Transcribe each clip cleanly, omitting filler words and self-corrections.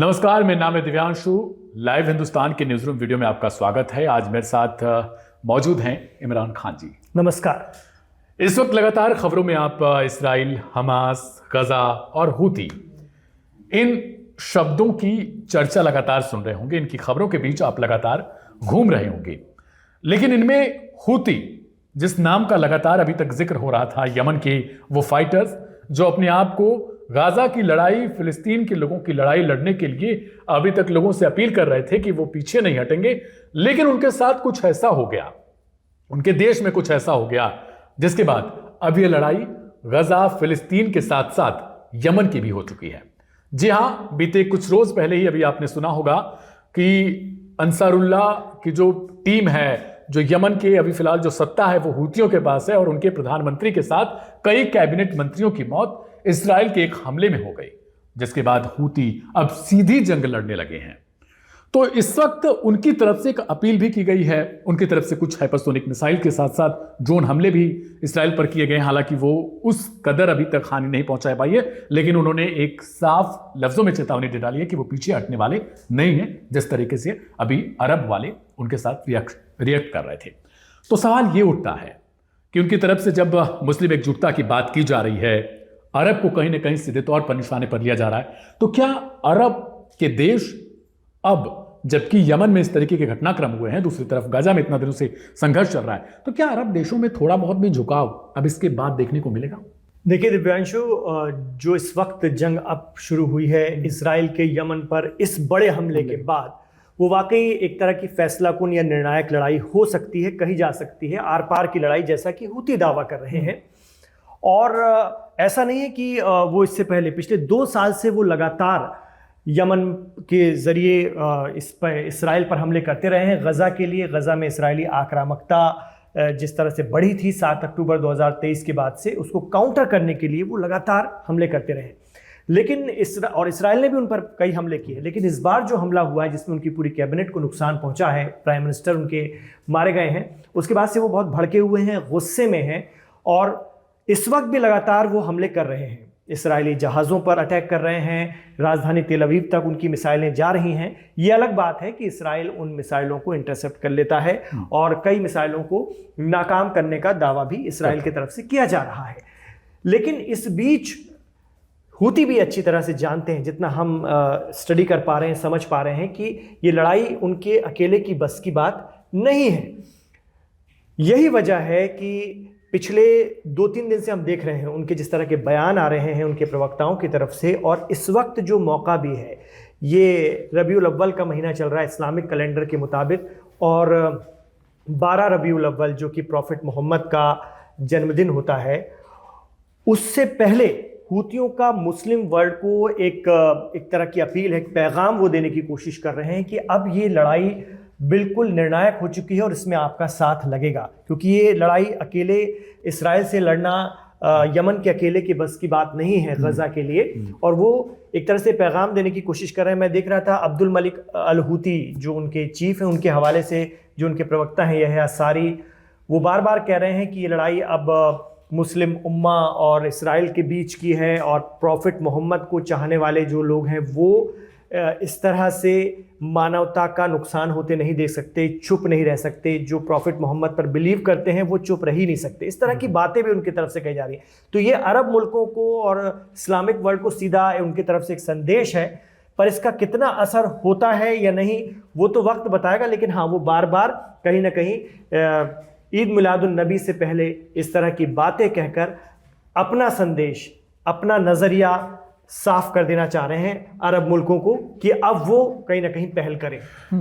नमस्कार, मेरा नाम है दिव्यांशु। लाइव हिंदुस्तान के न्यूज़ रूम वीडियो में आपका स्वागत है। आज मेरे साथ मौजूद हैं इमरान खान जी। नमस्कार। इस वक्त लगातार खबरों में आप इसराइल, हमास, गजा और हूती इन शब्दों की चर्चा लगातार सुन रहे होंगे। इनकी खबरों के बीच आप लगातार घूम रहे होंगे, लेकिन इनमें हूती जिस नाम का लगातार अभी तक जिक्र हो रहा था, यमन के वो फाइटर्स जो अपने आप को गाजा की लड़ाई, फिलिस्तीन के लोगों की लड़ाई लड़ने के लिए अभी तक लोगों से अपील कर रहे थे कि वो पीछे नहीं हटेंगे, लेकिन उनके साथ कुछ ऐसा हो गया, उनके देश में कुछ ऐसा हो गया जिसके बाद अब ये लड़ाई गजा, फिलिस्तीन के साथ साथ यमन की भी हो चुकी है। जी हां, बीते कुछ रोज पहले ही अभी आपने सुना होगा कि अंसारुल्लाह की जो टीम है, जो यमन के अभी फिलहाल जो सत्ता है वो हूतियों के पास है, और उनके प्रधानमंत्री के साथ कई कैबिनेट मंत्रियों की मौत इस्राएल के एक हमले में हो गई, जिसके बाद हूती अब सीधी जंग लड़ने लगे हैं। तो इस वक्त उनकी तरफ से एक अपील भी की गई है। उनकी तरफ से कुछ हाइपरसोनिक मिसाइल के साथ साथ ड्रोन हमले भी इस्राएल पर किए गए। हालांकि वो उस कदर अभी तक हानि नहीं पहुंचा पाई है, लेकिन उन्होंने एक साफ लफ्जों में चेतावनी दे डाली है कि वो पीछे हटने वाले नहीं हैं, जिस तरीके से अभी अरब वाले उनके साथ रिएक्ट कर रहे थे। तो सवाल ये उठता है कि उनकी तरफ से जब मुस्लिम एकजुटता की बात की जा रही है, अरब को कहीं ना कहीं सीधे तौर पर निशाने पर लिया जा रहा है, तो क्या अरब के देश अब, जबकि यमन में इस तरीके के घटनाक्रम हुए हैं, दूसरी तरफ गाजा में इतना दिनों से संघर्ष चल रहा है, तो क्या अरब देशों में थोड़ा बहुत भी झुकाव अब इसके बाद देखने को मिलेगा? देखिए दिव्यांशु, जो इस वक्त जंग अब शुरू हुई है इसराइल के यमन पर इस बड़े हमले के बाद, वो वाकई एक तरह की फैसलाकुन या निर्णायक लड़ाई हो सकती है, कही जा सकती है, आर पार की लड़ाई, जैसा कि हूती दावा कर रहे हैं। और ऐसा नहीं है कि वो इससे पहले पिछले 2 साल से वो लगातार यमन के जरिए इसराइल पर हमले करते रहे हैं। गजा के लिए, गजा में इसराइली आक्रामकता जिस तरह से बढ़ी थी 7 अक्टूबर 2023 के बाद से, उसको काउंटर करने के लिए वो लगातार हमले करते रहे। लेकिन इसराइल ने भी उन पर कई हमले किए, लेकिन इस बार जो हमला हुआ है जिसमें उनकी पूरी कैबिनेट को नुकसान पहुंचा है, प्राइम मिनिस्टर उनके मारे गए हैं, उसके बाद से वो बहुत भड़के हुए हैं, गुस्से में हैं, और इस वक्त भी लगातार वो हमले कर रहे हैं। इसराइली जहाज़ों पर अटैक कर रहे हैं, राजधानी तेल अवीव तक उनकी मिसाइलें जा रही हैं। ये अलग बात है कि इसराइल उन मिसाइलों को इंटरसेप्ट कर लेता है और कई मिसाइलों को नाकाम करने का दावा भी इसराइल की तरफ से किया जा रहा है। लेकिन इस बीच हूती भी अच्छी तरह से जानते हैं, जितना हम स्टडी कर पा रहे हैं, समझ पा रहे हैं, कि ये लड़ाई उनके अकेले की बस की बात नहीं है। यही वजह है कि पिछले 2-3 दिन से हम देख रहे हैं उनके जिस तरह के बयान आ रहे हैं उनके प्रवक्ताओं की तरफ से, और इस वक्त जो मौका भी है, ये रबीउल अव्वल का महीना चल रहा है इस्लामिक कैलेंडर के मुताबिक, और 12 रबीउल अव्वल जो कि प्रॉफिट मोहम्मद का जन्मदिन होता है, उससे पहले हूतियों का मुस्लिम वर्ल्ड को एक तरह की अपील है, एक पैगाम वो देने की कोशिश कर रहे हैं कि अब ये लड़ाई बिल्कुल निर्णायक हो चुकी है और इसमें आपका साथ लगेगा, क्योंकि ये लड़ाई अकेले इसराइल से लड़ना यमन के अकेले की बस की बात नहीं है गजा के लिए, और वो एक तरह से पैगाम देने की कोशिश कर रहे हैं। मैं देख रहा था अब्दुल मलिक अल हूती जो उनके चीफ हैं, उनके हवाले से जो उनके प्रवक्ता हैं यह सारी, वो बार बार कह रहे हैं कि ये लड़ाई अब मुस्लिम उम्मा और इसराइल के बीच की है, और प्रॉफिट मोहम्मद को चाहने वाले जो लोग हैं वो इस तरह से मानवता का नुकसान होते नहीं देख सकते, चुप नहीं रह सकते। जो प्रॉफिट मोहम्मद पर बिलीव करते हैं वो चुप रह ही नहीं सकते। इस तरह की बातें भी उनकी तरफ से कही जा रही हैं। तो ये अरब मुल्कों को और इस्लामिक वर्ल्ड को सीधा उनकी तरफ से एक संदेश है, पर इसका कितना असर होता है या नहीं वो तो वक्त बताएगा। लेकिन हाँ, वो बार बार कहीं ना कहीं ईद मिलादुन नबी से पहले इस तरह की बातें कहकर अपना संदेश, अपना नज़रिया साफ कर देना चाह रहे हैं अरब मुल्कों को कि अब वो कहीं ना कहीं पहल करें।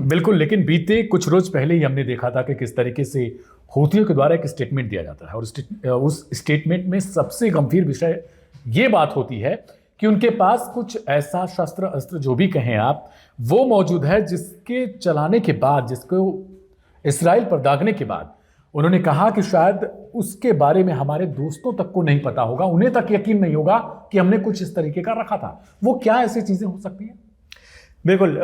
बिल्कुल, लेकिन बीते कुछ रोज पहले ही हमने देखा था कि किस तरीके से हूतियों के द्वारा एक स्टेटमेंट दिया जाता है, और उस स्टेटमेंट में सबसे गंभीर विषय ये बात होती है कि उनके पास कुछ ऐसा शस्त्र अस्त्र, जो भी कहें आप, वो मौजूद है जिसके चलाने के बाद, जिसको इसराइल पर दागने के बाद उन्होंने कहा कि शायद उसके बारे में हमारे दोस्तों तक को नहीं पता होगा, उन्हें तक यकीन नहीं होगा कि हमने कुछ इस तरीके का रखा था। वो क्या ऐसी चीजें हो सकती हैं? बिल्कुल,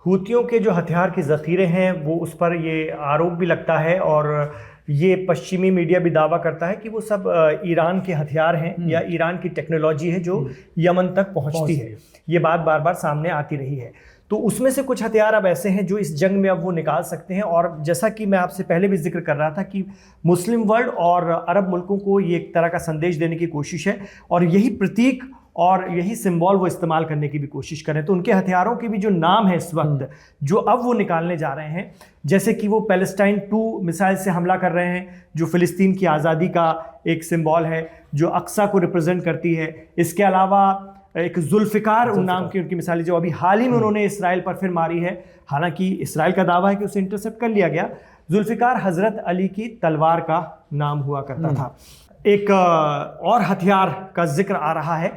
हूतियों के जो हथियार के ज़ख़ीरे हैं वो उस पर ये आरोप भी लगता है, और ये पश्चिमी मीडिया भी दावा करता है कि वो सब ईरान के हथियार हैं या ईरान की टेक्नोलॉजी है जो यमन तक पहुंचती है। ये बात बार बार सामने आती रही है। तो उसमें से कुछ हथियार अब ऐसे हैं जो इस जंग में अब वो निकाल सकते हैं। और जैसा कि मैं आपसे पहले भी जिक्र कर रहा था कि मुस्लिम वर्ल्ड और अरब मुल्कों को ये एक तरह का संदेश देने की कोशिश है और यही प्रतीक और यही सिंबल वो इस्तेमाल करने की भी कोशिश करें। तो उनके हथियारों के भी जो नाम है इस वक्त जो अब वो निकालने जा रहे हैं, जैसे कि वो पैलेस्टाइन 2 मिसाइल से हमला कर रहे हैं जो फ़िलिस्तीन की आज़ादी का एक सिंबल है, जो अक्सा को रिप्रेजेंट करती है। इसके अलावा एक जुल्फ़िकार नाम की उनकी मिसाइल जो अभी हाल ही में उन्होंने इसराइल पर फिर मारी है, हालांकि इसराइल का दावा है कि उसे इंटरसेप्ट कर लिया गया। जुल्फ़िकार हज़रत अली की तलवार का नाम हुआ करता था। एक और हथियार का जिक्र आ रहा है,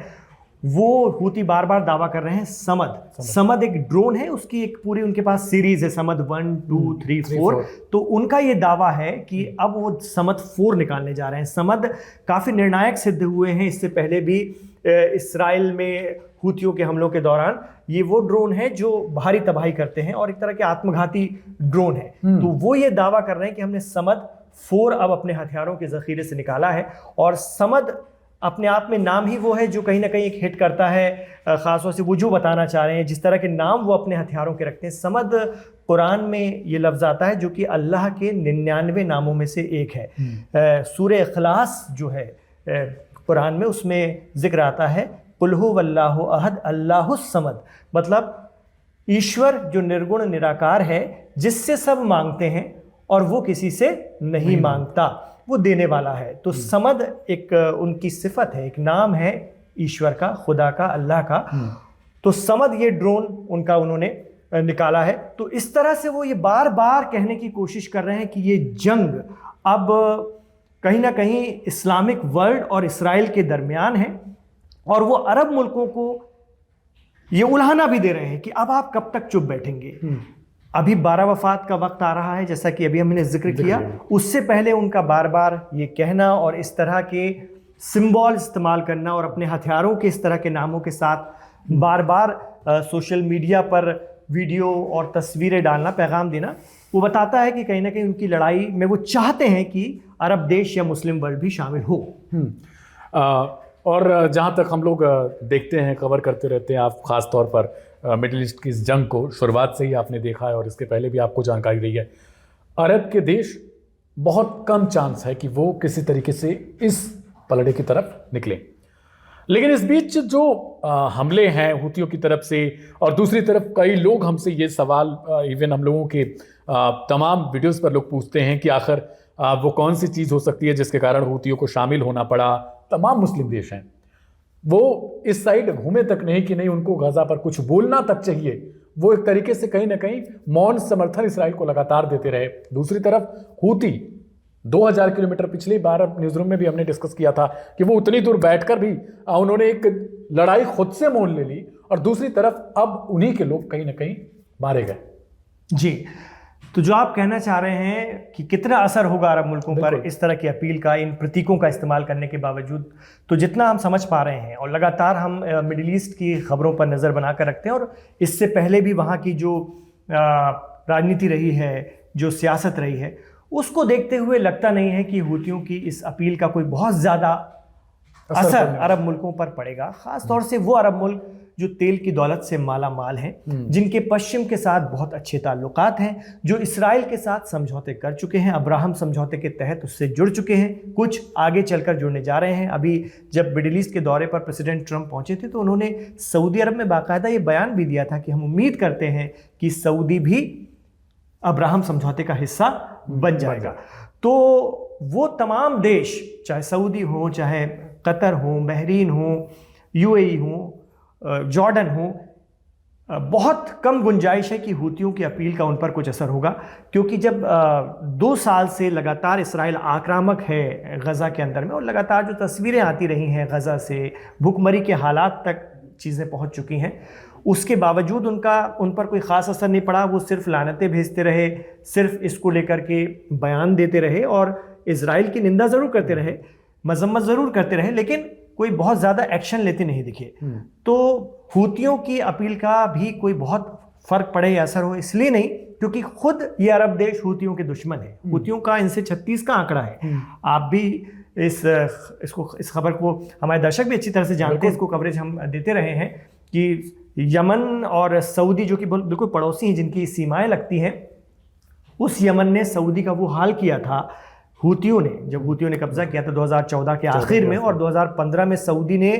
वो हूती बार बार दावा कर रहे हैं समद। समद एक ड्रोन है, उसकी एक पूरी उनके पास सीरीज है, समद 1 2 3 4। तो उनका ये दावा है कि अब वो समद 4 निकालने जा रहे हैं। समद काफ़ी निर्णायक सिद्ध हुए हैं इससे पहले भी इसराइल में हूतियों के हमलों के दौरान। ये वो ड्रोन है जो भारी तबाही करते हैं और एक तरह के आत्मघाती ड्रोन है। तो वो ये दावा कर रहे हैं कि हमने समद 4 अब अपने हथियारों के ज़ख़ीरे से निकाला है। और समद अपने आप में नाम ही वो है जो कहीं ना कहीं एक हिट करता है, ख़ासतौर से वो जो बताना चाह रहे हैं, जिस तरह के नाम वो अपने हथियारों के रखते हैं। समद कुरान में ये लफ्ज़ आता है जो कि अल्लाह के 99 नामों में से एक है। सूरह इखलास जो है कुरान में, उसमें जिक्र आता है कुल हुवल्लाहु अहद अल्लाहुस समद, मतलब ईश्वर जो निर्गुण निराकार है, जिससे सब मांगते हैं और वो किसी से नहीं मांगता, वो देने वाला है। तो समद एक उनकी सिफत है, एक नाम है ईश्वर का, खुदा का, अल्लाह का। तो समद ये ड्रोन उनका उन्होंने निकाला है। तो इस तरह से वो ये बार बार कहने की कोशिश कर रहे हैं कि ये जंग अब कहीं ना कहीं इस्लामिक वर्ल्ड और इसराइल के दरमियान है। और वो अरब मुल्कों को ये उल्हाना भी दे रहे हैं कि अब आप कब तक चुप बैठेंगे। अभी 12 वफात का वक्त आ रहा है, जैसा कि अभी हमने जिक्र किया। उससे पहले उनका बार बार ये कहना और इस तरह के सिंबल इस्तेमाल करना और अपने हथियारों के इस तरह के नामों के साथ बार बार सोशल मीडिया पर वीडियो और तस्वीरें डालना, पैगाम देना, वो बताता है कि कहीं ना कहीं उनकी लड़ाई में वो चाहते हैं कि अरब देश या मुस्लिम वर्ल्ड भी शामिल हो। और जहाँ तक हम लोग देखते हैं, कवर करते रहते हैं, आप ख़ास तौर पर मिडिल ईस्ट की इस जंग को शुरुआत से ही आपने देखा है और इसके पहले भी आपको जानकारी रही है, अरब के देश बहुत कम चांस है कि वो किसी तरीके से इस पलड़े की तरफ निकले। लेकिन इस बीच जो हमले हैं हूतियों की तरफ से, और दूसरी तरफ कई लोग हमसे ये सवाल, इवन हम लोगों के तमाम वीडियोस पर लोग पूछते हैं कि आखिर वो कौन सी चीज़ हो सकती है जिसके कारण हूतियों को शामिल होना पड़ा। तमाम मुस्लिम देश हैं, वो इस साइड घूमे तक नहीं कि नहीं उनको गजा पर कुछ बोलना तक चाहिए। वो एक तरीके से कहीं ना कहीं मौन समर्थन इसराइल को लगातार देते रहे। दूसरी तरफ हूती 2000 किलोमीटर, पिछली बार न्यूज़ रूम में भी हमने डिस्कस किया था कि वो उतनी दूर बैठकर भी उन्होंने एक लड़ाई खुद से मोल ले ली, और दूसरी तरफ अब उन्हीं के लोग कहीं ना कहीं मारे गए। जी, तो जो आप कहना चाह रहे हैं कि कितना असर होगा अरब मुल्कों पर इस तरह की अपील का, इन प्रतीकों का इस्तेमाल करने के बावजूद, तो जितना हम समझ पा रहे हैं और लगातार हम मिडिल ईस्ट की खबरों पर नज़र बनाकर रखते हैं, और इससे पहले भी वहाँ की जो राजनीति रही है, जो सियासत रही है, उसको देखते हुए लगता नहीं है कि हूतियों की इस अपील का कोई बहुत ज़्यादा असर अरब मुल्कों पर पड़ेगा। ख़ास तौर से वो अरब मुल्क जो तेल की दौलत से माला माल हैं, जिनके पश्चिम के साथ बहुत अच्छे ताल्लुकात हैं, जो इसराइल के साथ समझौते कर चुके हैं, अब्राहम समझौते के तहत उससे जुड़ चुके हैं, कुछ आगे चलकर जुड़ने जा रहे हैं। अभी जब मिडिल ईस्ट के दौरे पर प्रेसिडेंट ट्रंप पहुंचे थे तो उन्होंने सऊदी अरब में बाकायदा ये बयान भी दिया था कि हम उम्मीद करते हैं कि सऊदी भी अब्राहम समझौते का हिस्सा बन जाएगा। तो वो तमाम देश, चाहे सऊदी हो, चाहे कतर हो, बहरीन हो, यूएई हो, जॉर्डन हो, बहुत कम गुंजाइश है कि हूतियों की अपील का उन पर कुछ असर होगा, क्योंकि जब 2 साल से लगातार इसराइल आक्रामक है गज़ा के अंदर में, और लगातार जो तस्वीरें आती रही हैं गज़ा से, भुखमरी के हालात तक चीज़ें पहुंच चुकी हैं, उसके बावजूद उन पर कोई ख़ास असर नहीं पड़ा। वो सिर्फ लानतें भेजते रहे, सिर्फ इसको लेकर के बयान देते रहे और इजराइल की निंदा ज़रूर करते रहे, मजम्मत ज़रूर करते रहे, लेकिन कोई बहुत ज़्यादा एक्शन लेते नहीं दिखे। तो हूतियों की अपील का भी कोई बहुत फर्क पड़े या असर हो, इसलिए नहीं क्योंकि खुद ये अरब देश हूतियों के दुश्मन है। हूतियों का इनसे 36 का आंकड़ा है। आप भी इस खबर को, हमारे दर्शक भी अच्छी तरह से जानते हैं, इसको कवरेज हम देते रहे हैं कि यमन और सऊदी जो कि बिल्कुल पड़ोसी हैं, जिनकी सीमाएं लगती हैं, उस यमन ने सऊदी का वो हाल किया था हूतियों ने, जब हूतियों ने कब्जा किया था 2014 के आखिर में, और 2015 में सऊदी ने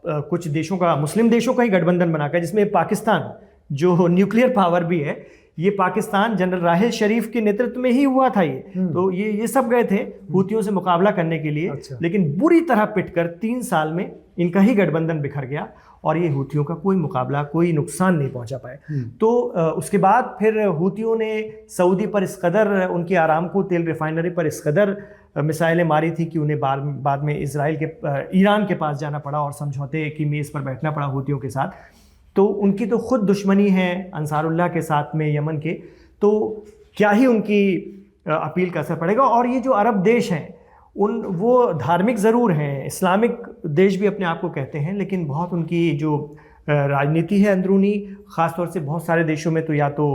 कुछ देशों का, मुस्लिम देशों का ही गठबंधन बनाकर, जिसमें पाकिस्तान जो न्यूक्लियर पावर भी है, ये पाकिस्तान जनरल राहिल शरीफ के नेतृत्व में ही हुआ था। ये तो ये सब गए थे हूतियों से मुकाबला करने के लिए। लेकिन बुरी तरह पिटकर 3 साल में इनका ही गठबंधन बिखर गया और ये हूतियों का कोई मुकाबला, कोई नुकसान नहीं पहुंचा पाए। तो उसके बाद फिर हूतियों ने सऊदी पर इस कदर, उनकी आरामको तेल रिफाइनरी पर इस कदर मिसाइलें मारी थी कि उन्हें बाद में ईरान के पास जाना पड़ा और समझौते की मेज़ पर बैठना पड़ा हूतियों के साथ। तो उनकी तो खुद दुश्मनी है अंसारुल्लाह के साथ में यमन के, तो क्या ही उनकी अपील का असर पड़ेगा। और ये जो अरब देश हैं वो धार्मिक ज़रूर हैं, इस्लामिक देश भी अपने आप को कहते हैं, लेकिन बहुत उनकी जो राजनीति है अंदरूनी, ख़ासतौर से बहुत सारे देशों में तो या तो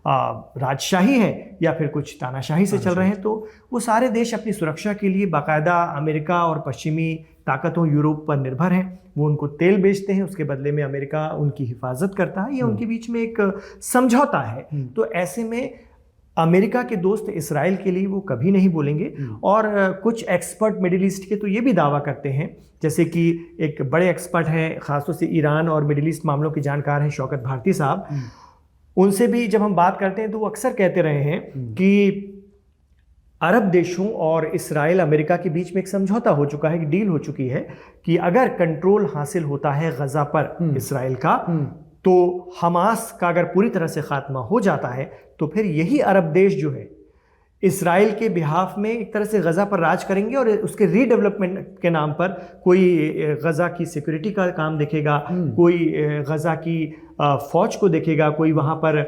राजशाही है या फिर कुछ तानाशाही से चल रहे हैं। तो वो सारे देश अपनी सुरक्षा के लिए बाकायदा अमेरिका और पश्चिमी ताकतों, यूरोप पर निर्भर हैं। वो उनको तेल बेचते हैं, उसके बदले में अमेरिका उनकी हिफाजत करता है। ये उनके बीच में एक समझौता है। तो ऐसे में अमेरिका के दोस्त इसराइल के लिए वो कभी नहीं बोलेंगे। और कुछ एक्सपर्ट मिडिल ईस्ट के तो ये भी दावा करते हैं, जैसे कि एक बड़े एक्सपर्ट हैं ख़ासतौर से ईरान और मिडिल ईस्ट मामलों के जानकार हैं शौकत भारती साहब, उनसे भी जब हम बात करते हैं तो वो अक्सर कहते रहे हैं कि अरब देशों और इसराइल अमेरिका के बीच में एक समझौता हो चुका है, एक डील हो चुकी है कि अगर कंट्रोल हासिल होता है गजा पर इसराइल का, तो हमास का अगर पूरी तरह से खात्मा हो जाता है तो फिर यही अरब देश जो है इसराइल के बिहाफ में एक तरह से गजा पर राज करेंगे और उसके रीडेवलपमेंट के नाम पर कोई गजा की सिक्योरिटी का काम देखेगा, कोई गजा की फौज को देखेगा, कोई वहाँ पर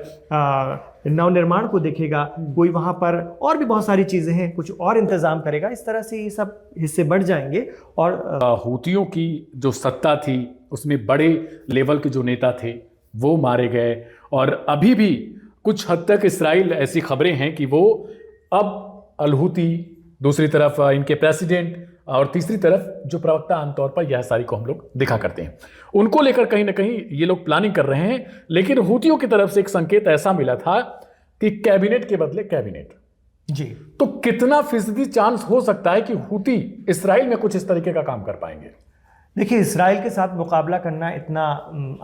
नवनिर्माण को देखेगा, कोई वहाँ पर और भी बहुत सारी चीज़ें हैं, कुछ और इंतज़ाम करेगा। इस तरह से ये सब हिस्से बढ़ जाएंगे। और हूतियों की जो सत्ता थी उसमें बड़े लेवल के जो नेता थे वो मारे गए, और अभी भी कुछ हद तक इसराइल, ऐसी खबरें हैं कि वो अब अल-हूती, दूसरी तरफ इनके प्रेसिडेंट, और तीसरी तरफ जो प्रवक्ता आमतौर पर यह सारी को हम लोग दिखा करते हैं, उनको लेकर कहीं ना कहीं ये लोग प्लानिंग कर रहे हैं। लेकिन हूतियों की तरफ से एक संकेत ऐसा मिला था कि कैबिनेट के बदले कैबिनेट जी। तो कितना फीसदी चांस हो सकता है कि हूती इसराइल में कुछ इस तरीके का काम कर पाएंगे? देखिए, इसराइल के साथ मुकाबला करना इतना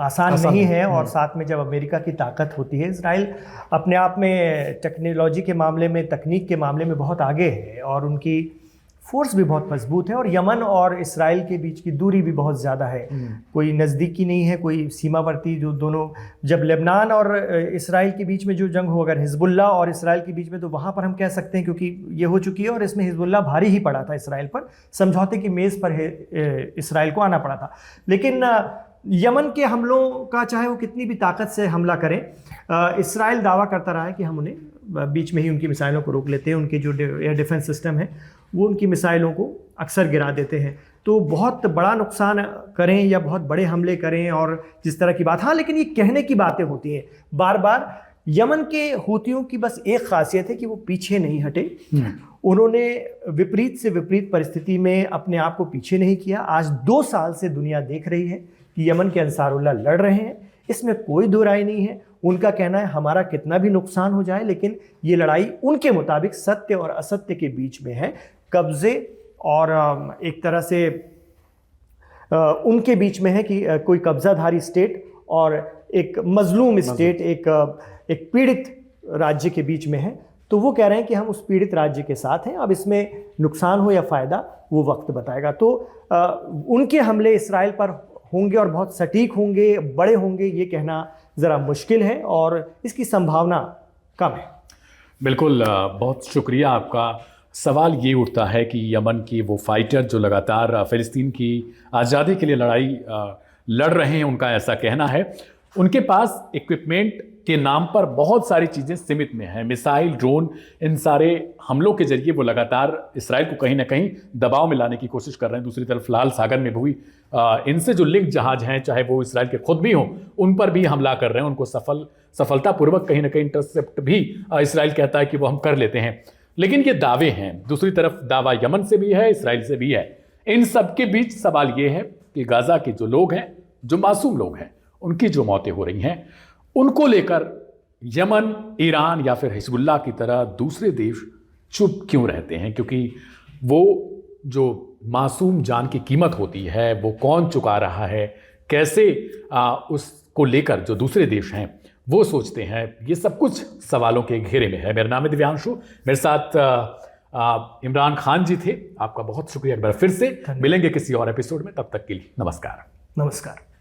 आसान नहीं है। और साथ में जब अमेरिका की ताकत होती है, इसराइल अपने आप में टेक्नोलॉजी के मामले में, तकनीक के मामले में बहुत आगे है और उनकी फोर्स भी बहुत मजबूत है। और यमन और इसराइल के बीच की दूरी भी बहुत ज़्यादा है, कोई नज़दीकी नहीं है, कोई सीमावर्ती, जो दोनों, जब लेबनान और इसराइल के बीच में जो जंग हो, अगर हिजबुल्लाह और इसराइल के बीच में, तो वहाँ पर हम कह सकते हैं क्योंकि ये हो चुकी है और इसमें हिजबुल्लाह भारी ही पड़ा था इसराइल पर, समझौते की मेज़ पर इसराइल को आना पड़ा था। लेकिन यमन के हमलों का चाहे वो कितनी भी ताकत से हमला करें, इसराइल दावा करता रहा है कि हम उन्हें बीच में ही उनकी मिसाइलों को रोक लेते हैं। उनके जो एयर डिफेंस सिस्टम है वो उनकी मिसाइलों को अक्सर गिरा देते हैं। तो बहुत बड़ा नुकसान करें या बहुत बड़े हमले करें और जिस तरह की बात, हाँ, लेकिन ये कहने की बातें होती हैं बार बार। यमन के हूतियों की बस एक खासियत है कि वो पीछे नहीं हटे। उन्होंने विपरीत से विपरीत परिस्थिति में अपने आप को पीछे नहीं किया। आज 2 साल से दुनिया देख रही है कि यमन के अंसारुल्लाह लड़ रहे हैं, इसमें कोई दो राय नहीं है। उनका कहना है हमारा कितना भी नुकसान हो जाए, लेकिन ये लड़ाई उनके मुताबिक सत्य और असत्य के बीच में है, कब्जे और एक तरह से उनके बीच में है कि कोई कब्जाधारी स्टेट और एक मजलूम स्टेट, एक पीड़ित राज्य के बीच में है। तो वो कह रहे हैं कि हम उस पीड़ित राज्य के साथ हैं। अब इसमें नुकसान हो या फ़ायदा वो वक्त बताएगा। तो उनके हमले इसराइल पर होंगे और बहुत सटीक होंगे, बड़े होंगे, ये कहना ज़रा मुश्किल है और इसकी संभावना कम है। बिल्कुल, बहुत शुक्रिया आपका। सवाल ये उठता है कि यमन की वो फाइटर जो लगातार फ़िलिस्तीन की आज़ादी के लिए लड़ाई लड़ रहे हैं, उनका ऐसा कहना है, उनके पास इक्विपमेंट के नाम पर बहुत सारी चीज़ें सीमित में हैं, मिसाइल, ड्रोन, इन सारे हमलों के जरिए वो लगातार इसराइल को कहीं ना कहीं दबाव में लाने की कोशिश कर रहे हैं। दूसरी तरफ लाल सागर में भी इनसे जो लिंक जहाज हैं, चाहे वो इसराइल के खुद भी हों, उन पर भी हमला कर रहे हैं। उनको सफलतापूर्वक कहीं ना कहीं इंटरसेप्ट भी इसराइल कहता है कि वो हम कर लेते हैं। लेकिन ये दावे हैं। दूसरी तरफ दावा यमन से भी है, इसराइल से भी है। इन सब के बीच सवाल ये है कि गाजा के जो लोग हैं, जो मासूम लोग हैं, उनकी जो मौतें हो रही हैं, उनको लेकर यमन, ईरान या फिर हिजबुल्लाह की तरह दूसरे देश चुप क्यों रहते हैं? क्योंकि वो जो मासूम जान की कीमत होती है, वो कौन चुका रहा है, कैसे उसको लेकर जो दूसरे देश हैं वो सोचते हैं, ये सब कुछ सवालों के घेरे में है। मेरा नाम है दिव्यांशु, मेरे साथ इमरान खान जी थे। आपका बहुत शुक्रिया एक बार फिर से। मिलेंगे किसी और एपिसोड में, तब तक के लिए नमस्कार। नमस्कार।